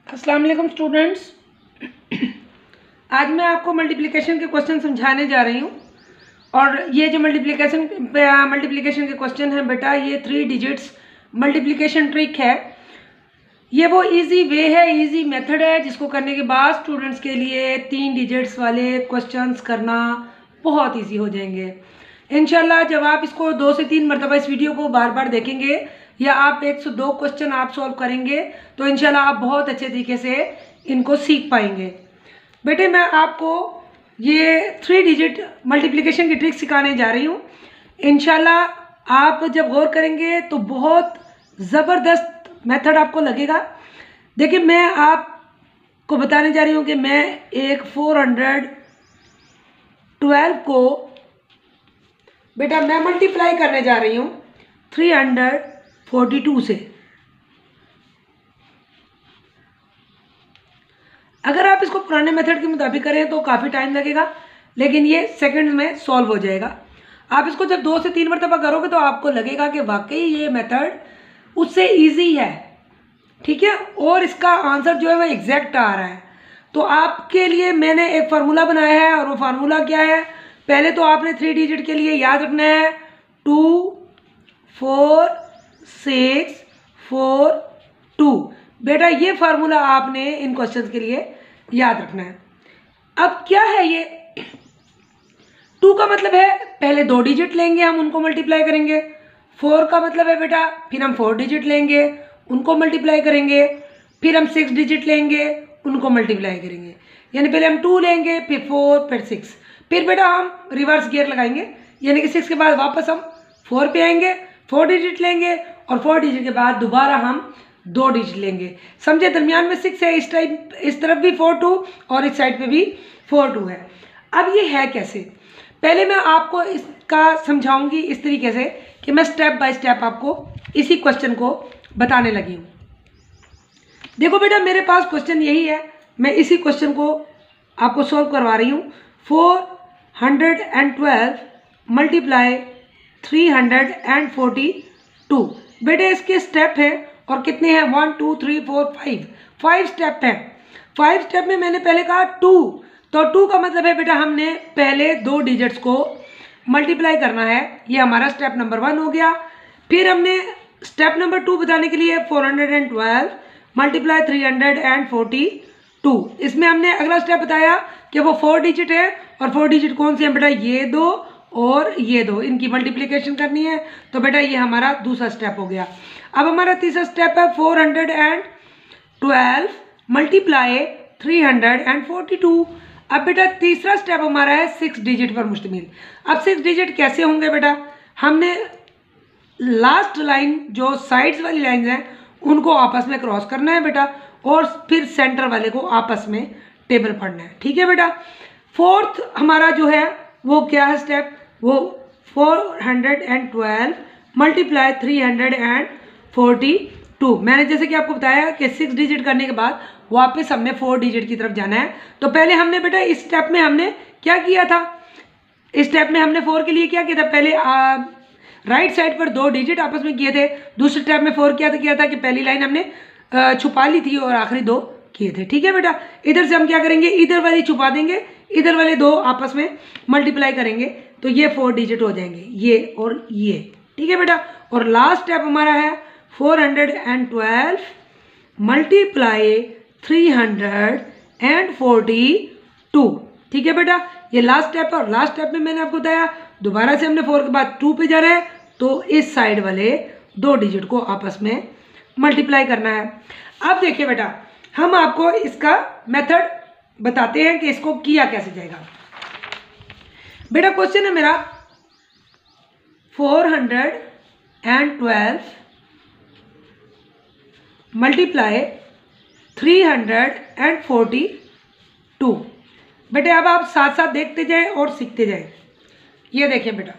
अस्सलाम वालेकुम स्टूडेंट्स। आज मैं आपको मल्टीप्लिकेशन के क्वेश्चन समझाने जा रही हूँ। और ये जो मल्टीप्लिकेशन के क्वेश्चन हैं बेटा, ये 3 डिजिट्स मल्टीप्लिकेशन ट्रिक है। ये वो इजी वे है, इजी मेथड है जिसको करने के बाद स्टूडेंट्स के लिए 3 डिजिट्स वाले क्वेश्चंस करना बहुत इजी हो जाएंगे इंशाल्लाह। जब आप इसको 2 से 3 मरतबा इस वीडियो को बार बार देखेंगे या आप 1 से 2 क्वेश्चन आप सॉल्व करेंगे तो इंशाल्लाह आप बहुत अच्छे तरीके से इनको सीख पाएंगे। बेटे मैं आपको ये 3 डिजिट मल्टीप्लिकेशन की ट्रिक सिखाने जा रही हूँ। इंशाल्लाह आप जब गौर करेंगे तो बहुत ज़बरदस्त मेथड आपको लगेगा। देखिए मैं आपको बताने जा रही हूँ कि मैं एक 412 को बेटा मैं मल्टीप्लाई करने जा रही हूँ 342 से। अगर आप इसको पुराने मेथड के मुताबिक करें तो काफ़ी टाइम लगेगा, लेकिन ये सेकंड्स में सॉल्व हो जाएगा। आप इसको जब 2 से 3 मरतबा करोगे तो आपको लगेगा कि वाकई ये मेथड उससे इजी है, ठीक है, और इसका आंसर जो है वो एग्जैक्ट आ रहा है। तो आपके लिए मैंने एक फार्मूला बनाया है, और वो फार्मूला क्या है, पहले तो आपने 3 डिजिट के लिए याद रखना है 2 4 6 4 2। बेटा ये फार्मूला आपने इन क्वेश्चंस के लिए याद रखना है। अब क्या है ये 2 का मतलब है पहले 2 डिजिट लेंगे, हम उनको मल्टीप्लाई करेंगे। 4 का मतलब है बेटा फिर हम 4 डिजिट लेंगे, उनको मल्टीप्लाई करेंगे। फिर हम 6 डिजिट लेंगे, उनको मल्टीप्लाई करेंगे। यानी पहले हम 2 लेंगे, फिर 4, फिर 6। फिर बेटा हम रिवर्स गियर लगाएंगे, यानी कि 6 के बाद वापस हम 4 पे आएंगे, 4 डिजिट लेंगे, और 4 डिजिट के बाद दोबारा हम 2 डिजिट लेंगे। समझे, दरमियान में 6 है, इस तरफ भी 4 2 और इस साइड पे भी 4 2 है। अब ये है कैसे, पहले मैं आपको इसका समझाऊंगी इस तरीके से कि मैं स्टेप बाय स्टेप आपको इसी क्वेश्चन को बताने लगी हूँ। देखो बेटा मेरे पास क्वेश्चन यही है, मैं इसी क्वेश्चन को आपको सॉल्व करवा रही हूँ। 412 मल्टीप्लाई 342। बेटे इसके स्टेप है और कितने हैं, 1 2 3 4 5 स्टेप हैं। 5 स्टेप में मैंने पहले कहा 2, तो 2 का मतलब है बेटा हमने पहले 2 डिजिट्स को मल्टीप्लाई करना है। ये हमारा स्टेप नंबर 1 हो गया। फिर हमने स्टेप नंबर 2 बताने के लिए 412 मल्टीप्लाई 342। इसमें हमने अगला स्टेप बताया कि वो 4 डिजिट है, और 4 डिजिट कौन से हैं बेटा, ये 2 और ये 2, इनकी मल्टीप्लिकेशन करनी है। तो बेटा ये हमारा दूसरा स्टेप हो गया। अब हमारा तीसरा स्टेप है 412 मल्टीप्लाई 342। अब बेटा तीसरा स्टेप हमारा है 6 डिजिट पर मुश्तमिल। अब 6 डिजिट कैसे होंगे बेटा, हमने लास्ट लाइन जो साइड्स वाली लाइन हैं उनको आपस में क्रॉस करना है बेटा, और फिर सेंटर वाले को आपस में टेबल पढ़ना है, ठीक है बेटा। फोर्थ हमारा जो है वो क्या है स्टेप, वो 412 मल्टीप्लाई 342। मैंने जैसे कि आपको बताया कि 6 डिजिट करने के बाद वापस हमने 4 डिजिट की तरफ जाना है। तो पहले हमने बेटा इस स्टेप में हमने क्या किया था, इस स्टेप में हमने 4 के लिए क्या किया था, पहले राइट साइड पर 2 डिजिट आपस में किए थे। दूसरे स्टेप में 4 किया था कि पहली लाइन हमने छुपा ली थी और आखिरी 2 किए थे, ठीक है बेटा। इधर से हम क्या करेंगे, इधर वाली छुपा देंगे, इधर वाले 2 आपस में मल्टीप्लाई करेंगे, तो ये 4 डिजिट हो जाएंगे, ये और ये, ठीक है बेटा। और लास्ट स्टेप हमारा है 412 मल्टीप्लाई 342, ठीक है बेटा। ये लास्ट स्टेप है, और लास्ट स्टेप में मैंने आपको बताया दोबारा से हमने 4 के बाद 2 पे जा रहे हैं, तो इस साइड वाले 2 डिजिट को आपस में मल्टीप्लाई करना है। अब देखिए बेटा हम आपको इसका मेथड बताते हैं कि इसको किया कैसे जाएगा। बेटा क्वेश्चन है मेरा 412 मल्टीप्लाई 342। बेटे अब आप साथ साथ देखते जाएं और सीखते जाएं। ये देखिए बेटा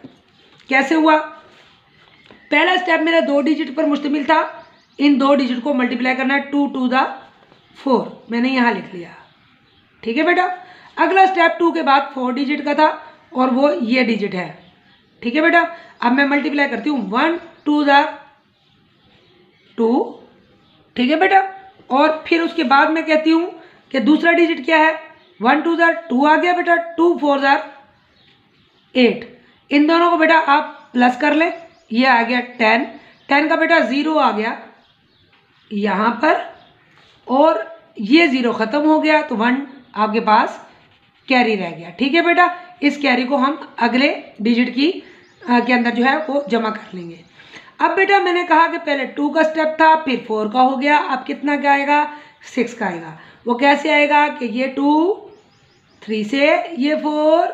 कैसे हुआ। पहला स्टेप मेरा 2 डिजिट पर मुश्तमिल था, इन 2 डिजिट को मल्टीप्लाई करना है, 2 2 द 4, मैंने यहाँ लिख लिया, ठीक है बेटा। अगला स्टेप 2 के बाद 4 डिजिट का था, और वो ये डिजिट है, ठीक है बेटा। अब मैं मल्टीप्लाई करती हूँ, 1 2 द 2, ठीक है बेटा, और फिर उसके बाद मैं कहती हूँ कि दूसरा डिजिट क्या है, 1 2 2 आ गया बेटा, 2 4 8। इन दोनों को बेटा आप प्लस कर लें, ये आ गया 10, 10 का बेटा 0 आ गया यहाँ पर, और ये 0 ख़त्म हो गया तो 1 आपके पास कैरी रह गया। ठीक है बेटा, इस कैरी को हम अगले डिजिट की के अंदर जो है वो जमा कर लेंगे। अब बेटा मैंने कहा कि पहले 2 का स्टेप था, फिर 4 का हो गया, अब कितना का आएगा, 6 का आएगा। वो कैसे आएगा कि ये 2 3 से, ये 4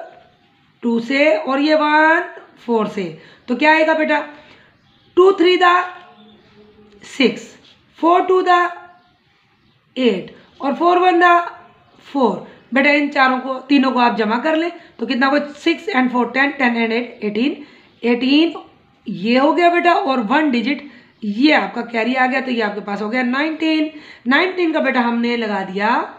2 से, और ये 1 4 से। तो क्या आएगा बेटा, 2 3 6, 4 2 8 और 4 1 4। बेटा इन तीनों को आप जमा कर ले तो कितना हो, 6 and 4 10, 10 and 8 18, 18 ये हो गया बेटा, और 1 डिजिट ये आपका कैरी आ गया, तो ये आपके पास हो गया 19। 19 का बेटा हमने लगा दिया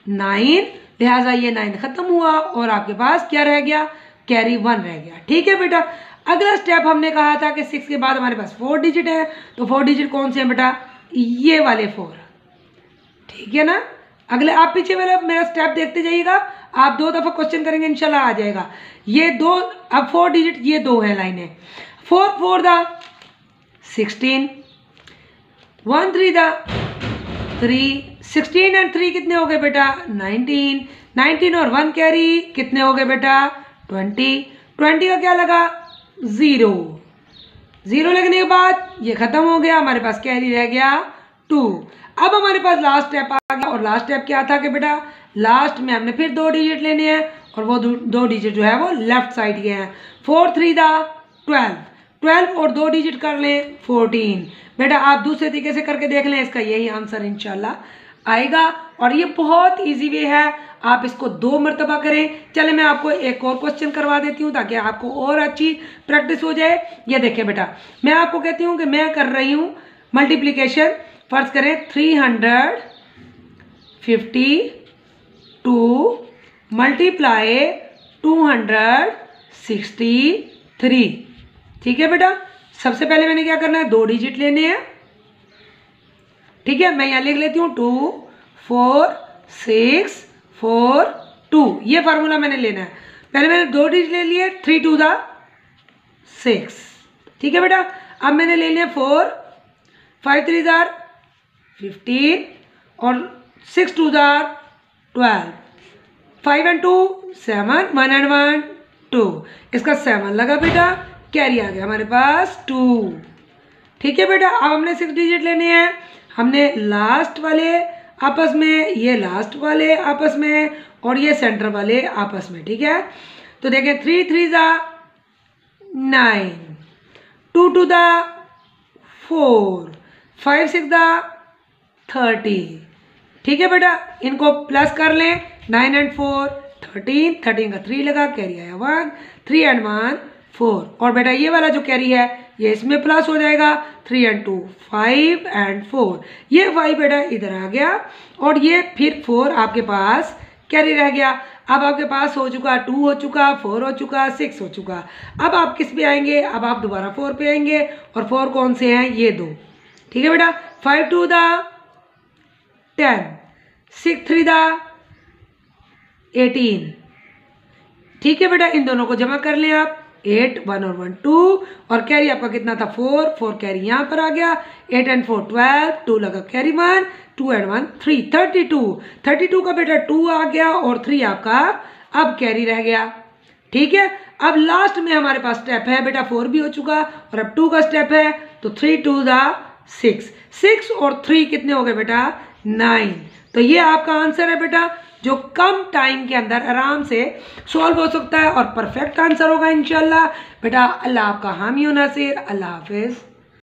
9, लिहाजा ये 9 खत्म हुआ और आपके पास क्या रह गया, कैरी 1 रह गया। ठीक है बेटा, अगला स्टेप हमने कहा था कि 6 के बाद हमारे पास 4 डिजिट है, तो 4 डिजिट कौन से हैं बेटा, ये वाले 4। ठीक है ना, अगले आप पीछे वाला मेरा स्टेप देखते जाइएगा, आप 2 दफ़ा क्वेश्चन करेंगे इंशाल्लाह आ जाएगा। ये 2, अब 4 डिजिट ये 2 है लाइनें, 4 4 16, 1 3 3, 16 एंड 3 कितने हो गए बेटा, 19, 19 और 1 कैरी कितने हो गए बेटा, 20, 20 का क्या लगा, 0, 0 लगने के बाद ये खत्म हो गया, हमारे पास कैरी रह गया 2। अब हमारे पास लास्ट स्टेप आ गया, और लास्ट स्टेप क्या था कि बेटा लास्ट में हमने फिर 2 डिजिट लेने हैं, और वो 2 डिजिट जो है वो लेफ्ट साइड के हैं। 4 3 12, 12 और 2 डिजिट कर लें 14। बेटा आप दूसरे तरीके से करके देख लें, इसका यही आंसर इंशाल्लाह आएगा, और ये बहुत इजी वे है, आप इसको 2 मरतबा करें। चले मैं आपको एक और क्वेश्चन करवा देती हूँ ताकि आपको और अच्छी प्रैक्टिस हो जाए। ये देखिए बेटा, मैं आपको कहती हूँ कि मैं कर रही हूँ मल्टीप्लिकेशन, फर्ज करें 352 मल्टीप्लाई 263। ठीक है बेटा, सबसे पहले मैंने क्या करना है, 2 डिजिट लेने हैं। ठीक है, मैं यहाँ लिख लेती हूँ 2 4 6 4 2, ये फार्मूला मैंने लेना है। पहले मैंने 2 डिजिट ले लिए, 3 2 6। ठीक है बेटा, अब मैंने ले लिया 4, 5 3 15 और 6 2 12, 5 and 2 7, 1 and 1 2, इसका 7 लगा बेटा, कैरी आ गया हमारे पास 2। ठीक है बेटा, अब हमने 6 डिजिट लेने हैं, हमने लास्ट वाले आपस में, ये लास्ट वाले आपस में, और ये सेंटर वाले आपस में। ठीक है, तो देखें 3 3 9, 2 2 4, 5 6 30। ठीक है बेटा, इनको प्लस कर लें, 9 and 4 13, 13 का 3 लगा, कैरी आया 1, 3 and 1 4, और बेटा ये वाला जो कैरी है ये इसमें प्लस हो जाएगा, 3 and 2 5 and 4, ये 5 बेटा इधर आ गया, और ये फिर 4 आपके पास कैरी रह गया। अब आपके पास हो चुका 2 हो चुका, 4 हो चुका, 6 हो चुका। अब आप किस पे आएंगे, अब आप दोबारा 4 पे आएंगे, और 4 कौन से हैं, ये 2। ठीक है बेटा, 5 2 10, 6 3 18। ठीक है बेटा, इन दोनों को जमा कर लें आप, 8 1 और 1 2, और कैरी आपका कितना था 4, 4 कैरी यहाँ पर आ गया, 8 and 4 12, 2 लगा कैरी 1, 2 and 1 3, 32 का बेटा 2 आ गया, और 3 आपका अब कैरी रह गया। ठीक है, अब लास्ट में हमारे पास स्टेप है बेटा, 4 भी हो चुका, और अब 2 का स्टेप है, तो 3 2 6, 6 और 3 कितने हो गए बेटा, 9। तो ये आपका आंसर है बेटा, जो कम टाइम के अंदर आराम से सॉल्व हो सकता है और परफेक्ट आंसर होगा इंशाल्लाह। बेटा अल्लाह आपका हामी और नासिर, अल्लाह हाफिज़।